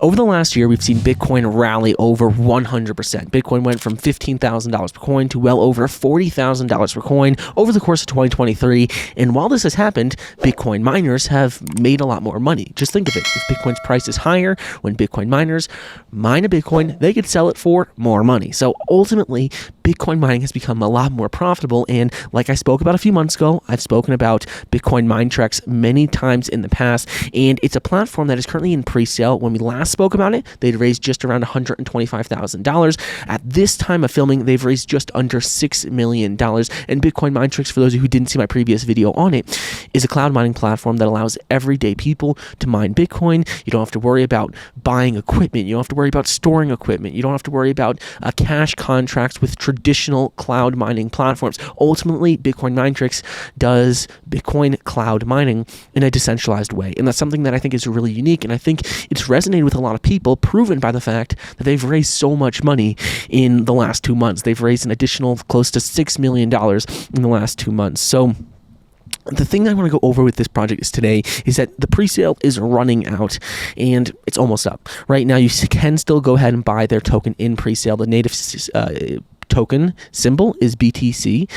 Over the last year, we've seen Bitcoin rally over 100%. Bitcoin went from $15,000 per coin to well over $40,000 per coin over the course of 2023. And while this has happened, Bitcoin miners have made a lot more money. Just think of it. If Bitcoin's price is higher, when Bitcoin miners mine a Bitcoin, they could sell it for more money. So ultimately, Bitcoin mining has become a lot more profitable. And like I spoke about a few months ago, I've spoken about Bitcoin Minetrix many times in the past. And it's a platform that is currently in pre-sale. When we last spoke about it, they'd raised just around $125,000. At this time of filming, they've raised just under $6 million. And Bitcoin Minetrix, for those of you who didn't see my previous video on it, is a cloud mining platform that allows everyday people to mine Bitcoin. You don't have to worry about buying equipment. You don't have to worry about storing equipment. You don't have to worry about cash contracts with traditional cloud mining platforms. Ultimately, Bitcoin Minetrix does Bitcoin cloud mining in a decentralized way. And that's something that I think is really unique. And I think it's resonated with a lot of people, proven by the fact that they've raised so much money in the last 2 months. They've raised an additional close to $6 million in the last 2 months. So the thing that I want to go over with this project today is that the pre-sale is running out and it's almost up. Right now, you can still go ahead and buy their token in pre-sale. The native token symbol is BTCMTX,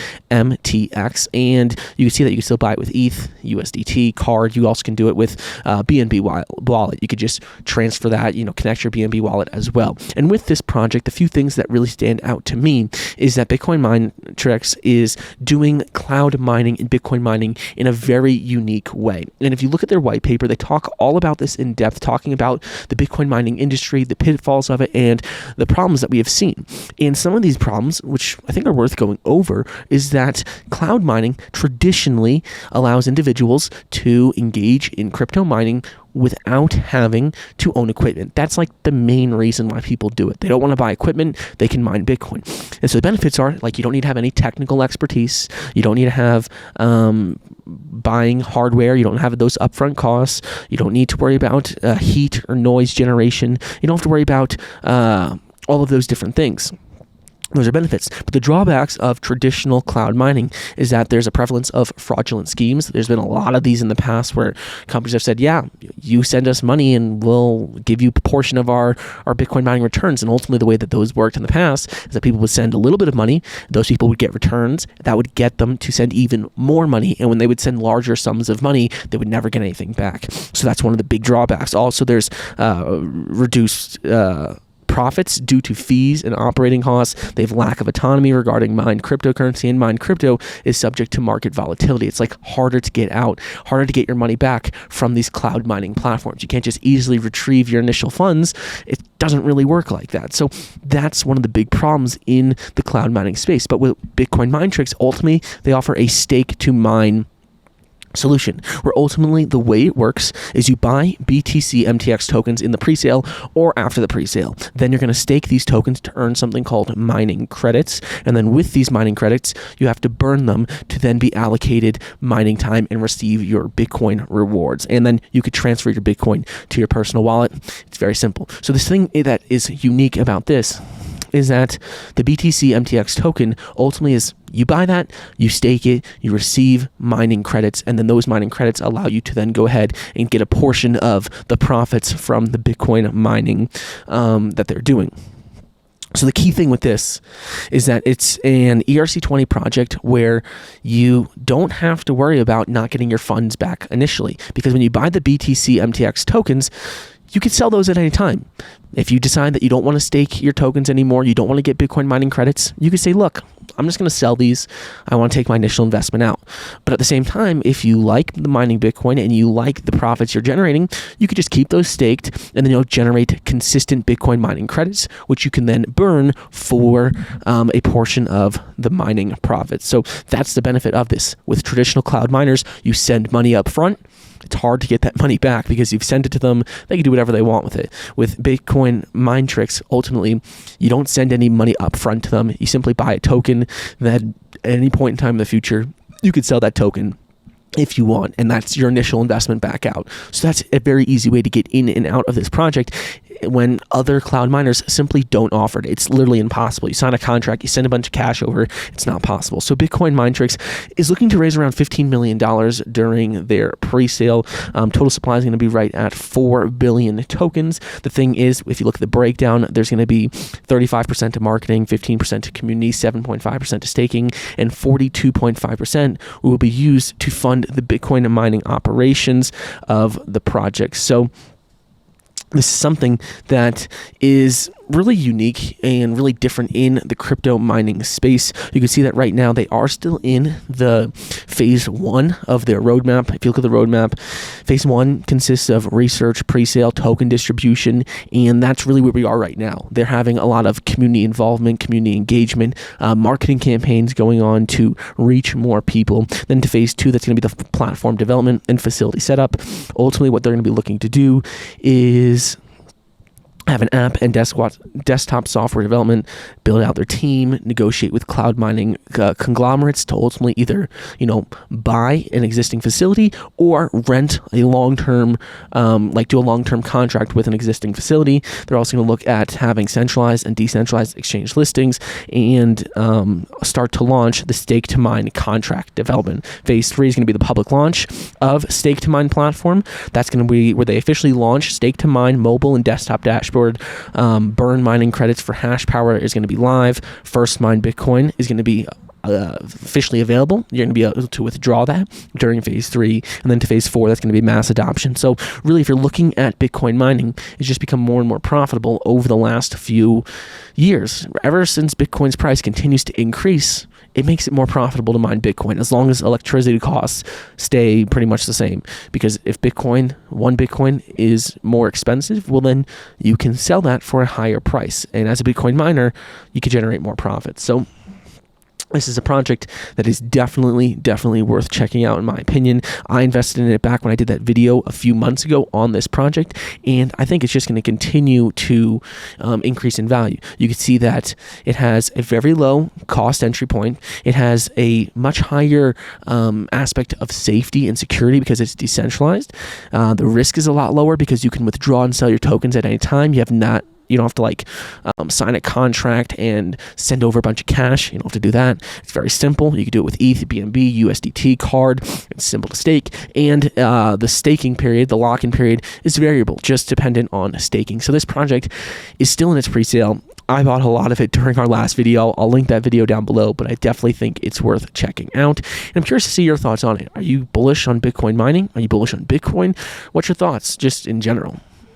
and you can see that you can still buy it with ETH, USDT, card. You also can do it with BNB wallet. You could just transfer that, connect your BNB wallet as well. And with this project, the few things that really stand out to me is that Bitcoin Minetrix is doing cloud mining and Bitcoin mining in a very unique way. And if you look at their white paper, they talk all about this in depth, talking about the Bitcoin mining industry, the pitfalls of it, and the problems that we have seen. And some of these problems, which I think are worth going over, is that cloud mining traditionally allows individuals to engage in crypto mining without having to own equipment. That's like the main reason why people do it. They don't want to buy equipment, they can mine Bitcoin. And so the benefits are, like, you don't need to have any technical expertise, you don't need to have buying hardware, you don't have those upfront costs, you don't need to worry about heat or noise generation, you don't have to worry about all of those different things. Those are benefits. But the drawbacks of traditional cloud mining is that there's a prevalence of fraudulent schemes. There's been a lot of these in the past where companies have said, yeah, you send us money and we'll give you a portion of our Bitcoin mining returns. And ultimately the way that those worked in the past is that people would send a little bit of money. Those people would get returns. That would get them to send even more money. And when they would send larger sums of money, they would never get anything back. So that's one of the big drawbacks. Also, there's reduced profits due to fees and operating costs. They have lack of autonomy regarding mined cryptocurrency, and mined crypto is subject to market volatility. It's like harder to get out, harder to get your money back from these cloud mining platforms. You can't just easily retrieve your initial funds. It doesn't really work like that. So that's one of the big problems in the cloud mining space. But with Bitcoin Minetrix, ultimately, they offer a stake to mine solution, where ultimately the way it works is you buy BTCMTX tokens in the pre-sale or after the pre-sale. Then you're going to stake these tokens to earn something called mining credits. And then with these mining credits, you have to burn them to then be allocated mining time and receive your Bitcoin rewards. And then you could transfer your Bitcoin to your personal wallet. It's very simple. So this thing that is unique about this is that the BTCMTX token ultimately is, you buy that, you stake it, you receive mining credits, and then those mining credits allow you to then go ahead and get a portion of the profits from the Bitcoin mining that they're doing. So the key thing with this is that it's an ERC-20 project where you don't have to worry about not getting your funds back initially, because when you buy the BTCMTX tokens, you can sell those at any time. If you decide that you don't want to stake your tokens anymore, you don't want to get Bitcoin mining credits, you can say, look, I'm just going to sell these. I want to take my initial investment out. But at the same time, if you like the mining Bitcoin and you like the profits you're generating, you could just keep those staked, and then you'll generate consistent Bitcoin mining credits, which you can then burn for a portion of the mining profits. So that's the benefit of this. With traditional cloud miners, you send money up front. It's hard to get that money back because you've sent it to them. They can do whatever they want with it. With Bitcoin Minetrix, ultimately, you don't send any money up front to them. You simply buy a token that at any point in time in the future, you could sell that token if you want, and that's your initial investment back out. So that's a very easy way to get in and out of this project. when other cloud miners simply don't offer it. It's literally impossible. You sign a contract, you send a bunch of cash over, it's not possible. So Bitcoin Minetrix is looking to raise around $15 million during their pre-sale. Total supply is going to be right at 4 billion tokens. The thing is, if you look at the breakdown, there's going to be 35% to marketing, 15% to community, 7.5% to staking, and 42.5% will be used to fund the Bitcoin mining operations of the project. So this is something that is really unique and really different in the crypto mining space. You can see that right now they are still in the phase 1 of their roadmap. If you look at the roadmap, phase 1 consists of research, pre-sale, token distribution, and that's really where we are right now. They're having a lot of community involvement, community engagement, marketing campaigns going on to reach more people. Then to phase 2, that's going to be the platform development and facility setup. Ultimately, what they're going to be looking to do is have an app and desktop software development, build out their team, negotiate with cloud mining conglomerates to ultimately either, buy an existing facility or rent a long-term, do a long-term contract with an existing facility. They're also going to look at having centralized and decentralized exchange listings and start to launch the stake to mine contract development. Phase 3 is going to be the public launch of stake to mine platform. That's going to be where they officially launch stake to mine mobile and desktop dashboard. Burn mining credits for hash power is going to be live. First mine Bitcoin is going to be officially available. You're going to be able to withdraw that during phase 3, and then to phase 4, that's going to be mass adoption. So really, if you're looking at Bitcoin mining, it's just become more and more profitable over the last few years. Ever since Bitcoin's price continues to increase, it makes it more profitable to mine Bitcoin as long as electricity costs stay pretty much the same. Because if one Bitcoin is more expensive, well, then you can sell that for a higher price. And as a Bitcoin miner, you can generate more profits. So this is a project that is definitely worth checking out, in my opinion. I invested in it back when I did that video a few months ago on this project, and I think it's just going to continue to increase in value. You can see that it has a very low cost entry point. It has a much higher aspect of safety and security because it's decentralized. The risk is a lot lower because you can withdraw and sell your tokens at any time. You don't have to sign a contract and send over a bunch of cash. You don't have to do that. It's very simple. You can do it with ETH, BNB, USDT, card. It's simple to stake. And the staking period, the lock-in period, is variable, just dependent on staking. So this project is still in its pre-sale. I bought a lot of it during our last video. I'll link that video down below, but I definitely think it's worth checking out. And I'm curious to see your thoughts on it. Are you bullish on Bitcoin mining? Are you bullish on Bitcoin? What's your thoughts just in general?